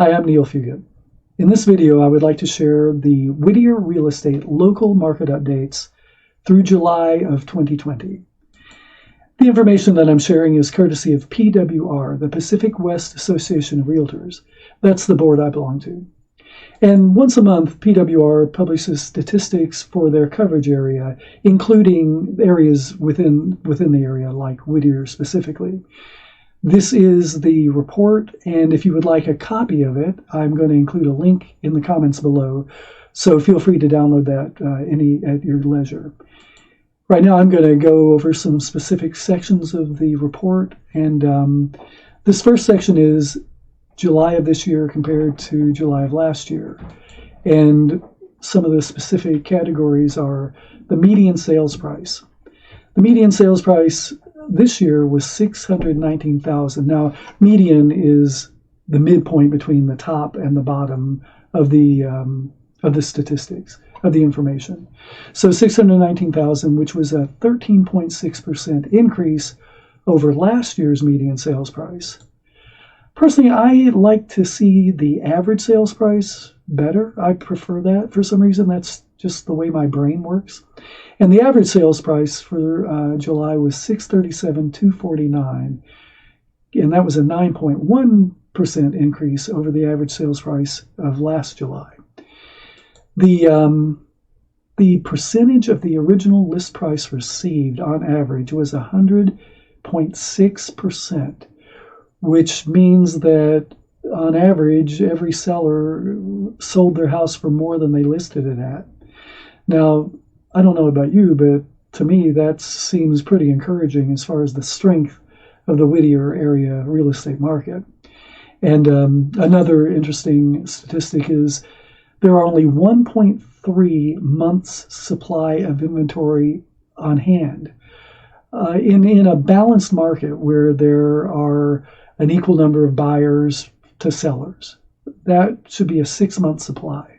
Hi, I'm Neal Fugate. In this video, I would like to share the Whittier Real Estate local market updates through July of 2020. The information that I'm sharing is courtesy of PWR, the Pacific West Association of Realtors. That's the board I belong to. And once a month, PWR publishes statistics for their coverage area, including areas within the area, like Whittier specifically. This is the report, and if you would like a copy of it, I'm going to include a link in the comments below, so feel free to download that at your leisure. Right now I'm going to go over some specific sections of the report, and this first section is July of this year compared to July of last year. And some of the specific categories are the median sales price. The median sales price this year was $619,000. Now, median is the midpoint between the top and the bottom of the statistics, of the information. So $619,000, which was a 13.6% increase over last year's median sales price. Personally, I like to see the average sales price better. I prefer that. For some reason, that's just the way my brain works. And the average sales price for July was $637,249, and that was a 9.1% increase over the average sales price of last July. The percentage of the original list price received on average was 100.6%, which means that on average, every seller sold their house for more than they listed it at. Now, I don't know about you, but to me, that seems pretty encouraging as far as the strength of the Whittier area real estate market. And another interesting statistic is there are only 1.3 months supply of inventory on hand. In a balanced market where there are an equal number of buyers to sellers, that should be a 6-month supply.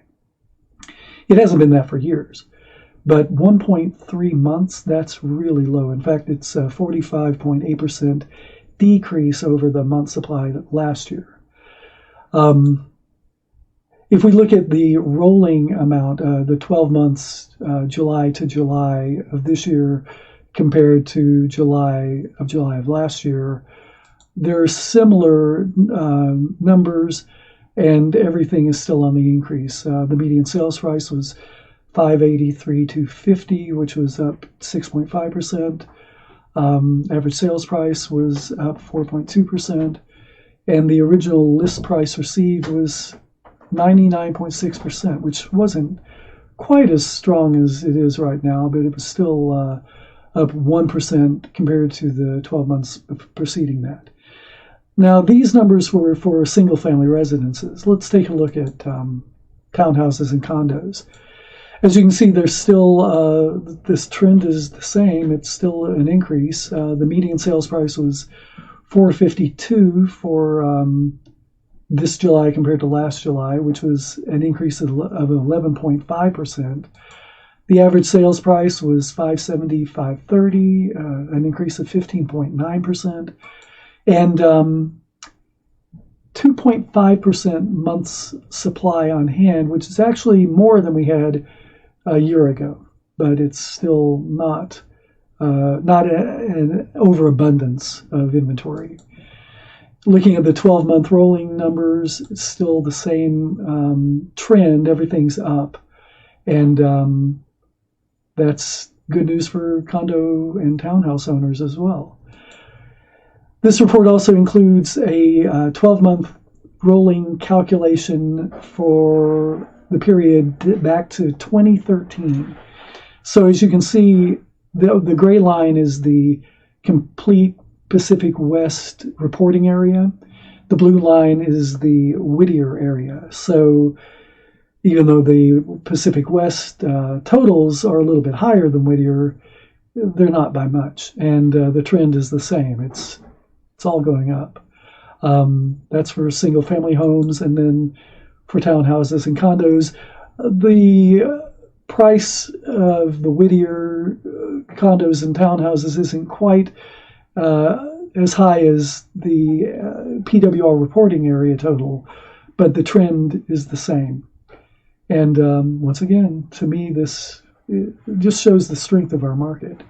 It hasn't been that for years, but 1.3 months, that's really low. In fact, it's a 45.8% decrease over the month supply last year. If we look at the rolling amount, the 12 months, July to July of this year compared to July of last year, there are similar numbers, and everything is still on the increase. The median sales price was $583,250, which was up 6.5%. Average sales price was up 4.2%, and the original list price received was 99.6%, which wasn't quite as strong as it is right now, but it was still up 1% compared to the 12 months preceding that. Now, these numbers were for single-family residences. Let's take a look at townhouses and condos. As you can see, there's still, this trend is the same. It's still an increase. The median sales price was $452,000 for this July compared to last July, which was an increase of 11.5%. The average sales price was $570,530, an increase of 15.9%. And 2.5% months supply on hand, which is actually more than we had a year ago, but it's still not an overabundance of inventory. Looking at the 12-month rolling numbers, it's still the same trend. Everything's up, and that's good news for condo and townhouse owners as well. This report also includes a 12-month rolling calculation for the period back to 2013. So as you can see, the gray line is the complete Pacific West reporting area. The blue line is the Whittier area. So even though the Pacific West totals are a little bit higher than Whittier, they're not by much. And the trend is the same. It's all going up. That's for single-family homes, and then for townhouses and condos. The price of the Whittier condos and townhouses isn't quite as high as the PWR reporting area total, but the trend is the same. And once again, to me, this just shows the strength of our market.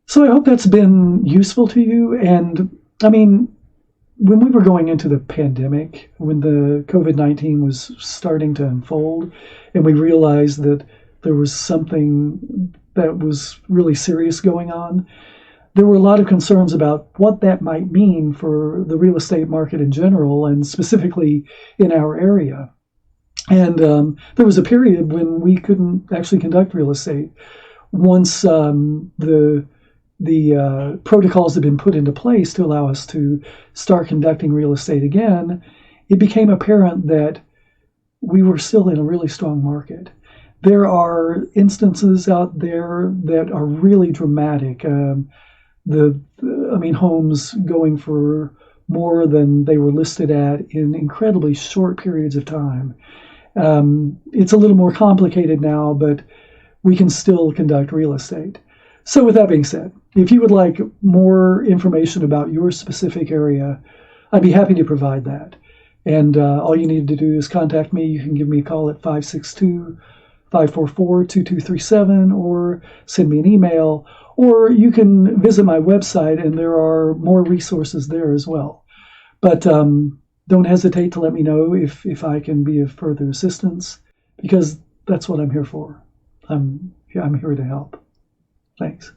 So I hope that's been useful to you. And I mean, when we were going into the pandemic, when the COVID-19 was starting to unfold, and we realized that there was something that was really serious going on, there were a lot of concerns about what that might mean for the real estate market in general, and specifically in our area. And there was a period when we couldn't actually conduct real estate. Once the protocols had been put into place to allow us to start conducting real estate again, it became apparent that we were still in a really strong market. There are instances out there that are really dramatic. Homes going for more than they were listed at in incredibly short periods of time. It's a little more complicated now, but we can still conduct real estate. So with that being said, if you would like more information about your specific area, I'd be happy to provide that. And all you need to do is contact me. You can give me a call at 562-544-2237 or send me an email. Or you can visit my website, and there are more resources there as well. But don't hesitate to let me know if I can be of further assistance, because that's what I'm here for. I'm here to help. Thanks.